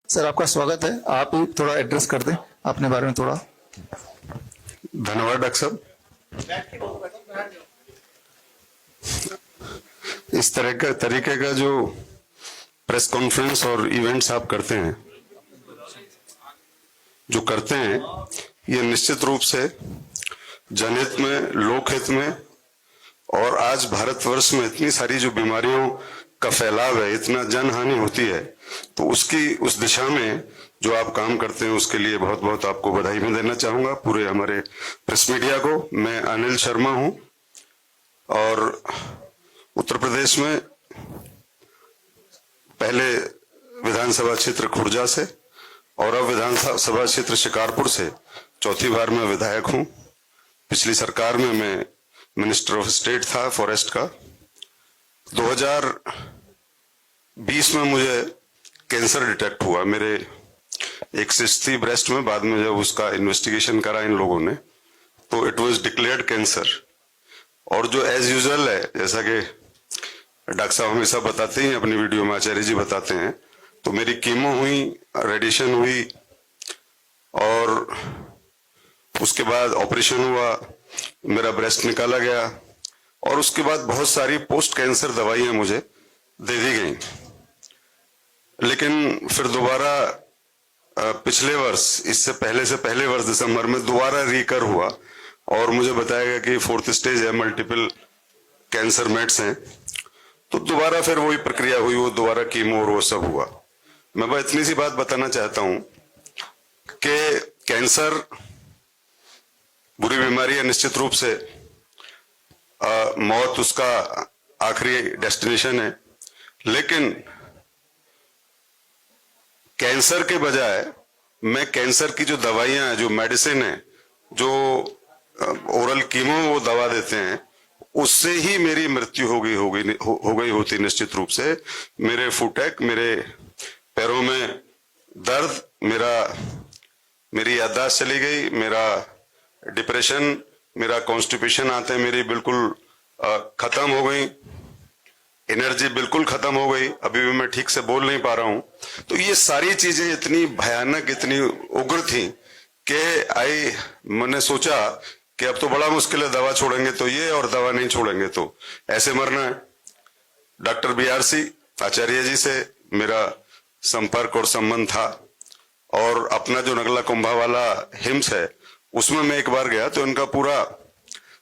Sir आपका स्वागत है। आप ही थोड़ा एड्रेस कर दें अपने बारे में थोड़ा। धन्यवाद डॉक्टर साहब। इस तरह का तरीके का जो प्रेस कॉन्फ्रेंस और इवेंट्स आप करते हैं ये निश्चित रूप से जनहित में, लोकहित में, और आज भारतवर्ष में इतनी सारी जो बीमारियों का फैलाव है, इतना जनहानि होती है, तो उस दिशा में जो आप काम करते हैं उसके लिए बहुत बहुत आपको बधाई मैं देना चाहूंगा, पूरे हमारे प्रेस मीडिया को। मैं अनिल शर्मा हूं और उत्तर प्रदेश में पहले विधानसभा क्षेत्र खुर्जा से और अब विधानसभा क्षेत्र शिकारपुर से चौथी बार मैं विधायक हूं। पिछली सरकार में मैं मिनिस्टर ऑफ स्टेट था फॉरेस्ट का। 2020 में मुझे कैंसर डिटेक्ट हुआ। मेरे एक सिस्ट थी ब्रेस्ट में, बाद में जब उसका इन्वेस्टिगेशन करा इन लोगों ने तो इट वाज डिक्लेयर्ड कैंसर। और जो एज यूजुअल है, जैसा कि डॉक्टर साहब हमेशा बताते हैं अपनी वीडियो में, आचार्य जी बताते हैं, तो मेरी कीमो हुई, रेडिएशन हुई और उसके बाद ऑपरेशन हुआ, मेरा ब्रेस्ट निकाला गया और उसके बाद बहुत सारी पोस्ट कैंसर दवाइयां मुझे दे दी गई। लेकिन फिर दोबारा पिछले वर्ष, इससे पहले वर्ष दिसंबर में दोबारा रिकर हुआ और मुझे बताया गया कि 4th स्टेज है, मल्टीपल कैंसर मेट्स हैं। तो दोबारा फिर वही प्रक्रिया हुई, वो दोबारा कीमो और वो सब हुआ। मैं बस इतनी सी बात बताना चाहता हूं कि कैंसर बुरी बीमारी है, निश्चित रूप से मौत उसका आखिरी डेस्टिनेशन है। लेकिन कैंसर के बजाय मैं कैंसर की जो दवाइयां हैं, जो मेडिसिन है, जो ओरल कीमो वो दवा देते हैं, उससे ही मेरी मृत्यु हो गई होती निश्चित रूप से। मेरे फुटेक, मेरे पैरों में दर्द, मेरी याददाश्त चली गई, मेरा डिप्रेशन, मेरा कॉन्स्टिपेशन आते हैं मेरी बिल्कुल खत्म हो गई, एनर्जी बिल्कुल खत्म हो गई, अभी भी मैं ठीक से बोल नहीं पा रहा हूं। तो ये सारी चीजें इतनी भयानक, इतनी उग्र थी कि मैंने सोचा कि अब तो बड़ा मुश्किल है, दवा छोड़ेंगे तो ये और दवा नहीं छोड़ेंगे तो ऐसे मरना है। डॉक्टर BRC आचार्य जी से मेरा संपर्क और संबंध था और अपना जो नगला कुंभा वाला हिम्स है उसमें मैं एक बार गया तो इनका पूरा,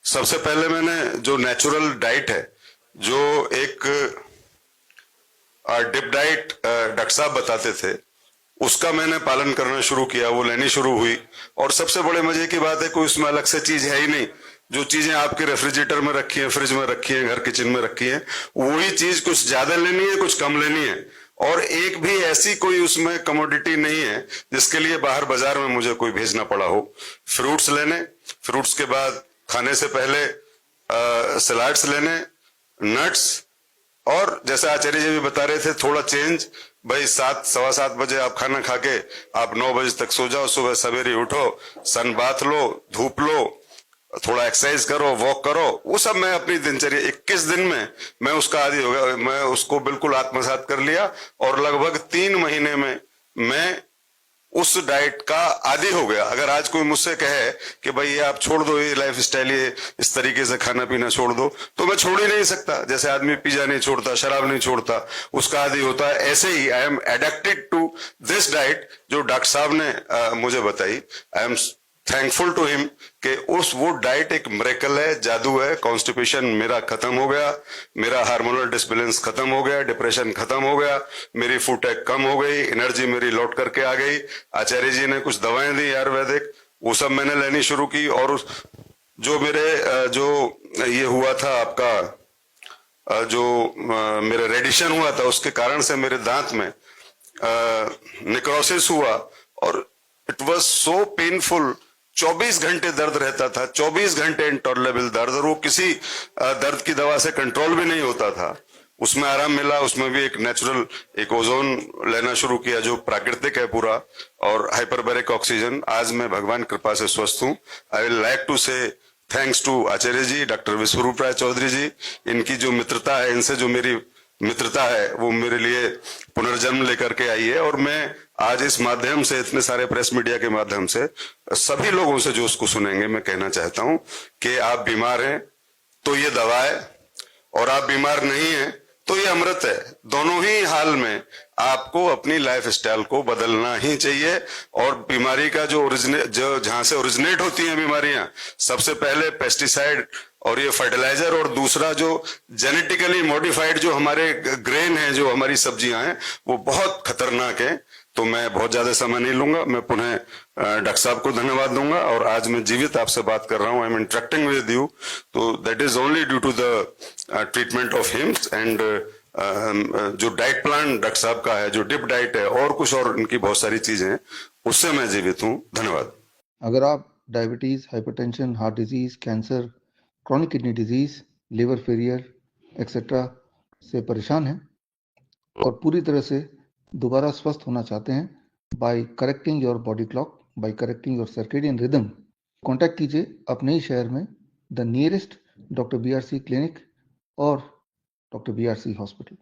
सबसे पहले मैंने जो नेचुरल डाइट है, जो एक डिप डाइट डॉक्टर साहब बताते थे, उसका मैंने पालन करना शुरू किया, वो लेनी शुरू हुई। और सबसे बड़े मजे की बात है, कोई उसमें अलग से चीज है ही नहीं। जो चीजें आपके रेफ्रिजरेटर में रखी हैं, फ्रिज में रखी हैं, घर किचन में रखी हैं, वही चीज कुछ ज्यादा लेनी है, कुछ कम लेनी है। और एक भी ऐसी कोई उसमें कमोडिटी नहीं है जिसके लिए बाहर बाजार में मुझे कोई भेजना पड़ा हो। फ्रूट्स लेने, फ्रूट्स के बाद खाने से पहले सलाड्स लेने, नट्स, और जैसे आचार्य जी भी बता रहे थे, थोड़ा चेंज। भाई 7-7:15 बजे आप खाना खा के आप 9 बजे तक सो जाओ, सुबह सवेरे उठो, सन बाथ लो, धूप लो, थोड़ा एक्सरसाइज करो, वॉक करो, वो सब मैं अपनी दिनचर्या 21 दिन में मैं उसका आदी हो गया। मैं उसको बिल्कुल आत्मसात कर लिया और लगभग 3 महीने में मैं उस डाइट का आदी हो गया। अगर आज कोई मुझसे कहे कि भाई ये आप छोड़ दो, ये लाइफ स्टाइल, ये इस तरीके से खाना पीना छोड़ दो, तो मैं छोड़ ही नहीं सकता। जैसे आदमी पिज्जा नहीं छोड़ता, शराब नहीं छोड़ता, उसका आदी होता है, ऐसे ही I am addicted to this diet जो डॉक्टर साहब ने मुझे बताई। I am thankful to him कि वो डाइट एक मिरेकल है, जादू है। कॉन्स्टिपेशन मेरा खत्म हो गया, मेरा हार्मोनल डिसबैलेंस खत्म हो गया, डिप्रेशन खत्म हो गया, मेरी फुटेक कम हो गई, एनर्जी मेरी लौट करके आ गई। आचार्य जी ने कुछ दवाएं दी आयुर्वेदिक, वो सब मैंने लेनी शुरू की। और जो मेरे जो ये हुआ था आपका जो मेरे रेडिएशन हुआ था, उसके कारण से मेरे दांत में निक्रोसिस हुआ और इट वाज सो पेनफुल। 24 घंटे दर्द रहता था, 24 घंटे इंटॉलरेबल दर्द, और वो किसी दर्द की दवा से कंट्रोल भी नहीं होता था। उसमें आराम मिला, उसमें भी एक नेचुरल एक ओजोन लेना शुरू किया जो प्राकृतिक है पूरा, और हाइपरबैरिक ऑक्सीजन। आज मैं भगवान कृपा से स्वस्थ हूं। I will like to say thanks to Acharya ji, doctor Biswaroop Roy Chowdhury ji. इनकी जो मित्रता है, इनसे जो मेरी मित्रता है वो मेरे लिए पुनर्जन्म लेकर के आई है। और मैं आज इस माध्यम से, इतने सारे प्रेस मीडिया के माध्यम से सभी लोगों से जो उसको सुनेंगे, मैं कहना चाहता हूं कि आप बीमार हैं तो ये दवा है, और आप बीमार नहीं हैं तो ये अमृत है। दोनों ही हाल में आपको अपनी लाइफ स्टाइल को बदलना ही चाहिए। और बीमारी का जो जहां से ओरिजिनेट होती हैं बीमारियां, सबसे पहले पेस्टिसाइड और ये फर्टिलाइजर, और दूसरा जो जेनेटिकली मॉडिफाइड जो हमारे ग्रेन है, जो हमारी सब्जियां हैं, वो बहुत खतरनाक है। तो मैं बहुत ज्यादा समय नहीं लूंगा, मैं पुनः डॉक्टर साहब को धन्यवाद दूंगा। और आज मैं जीवित आपसे बात कर रहा हूं, I am interacting with you, तो that is only due to the treatment of him. And जो डाइट प्लान डॉक्टर साहब का है, जो डिप डाइट है और कुछ और इनकी बहुत सारी चीजें हैं, उससे मैं जीवित हूं। धन्यवाद। अगर आप diabetes, hypertension, heart disease, cancer, chronic kidney disease, liver failure etcetera से परेशान हैं और पूरी तरह से दोबारा स्वस्थ होना चाहते हैं, by correcting your body clock, by correcting your circadian rhythm, contact कीजिए अपने ही शहर में the nearest doctor BRC clinic और डॉक्टर BRC हॉस्पिटल।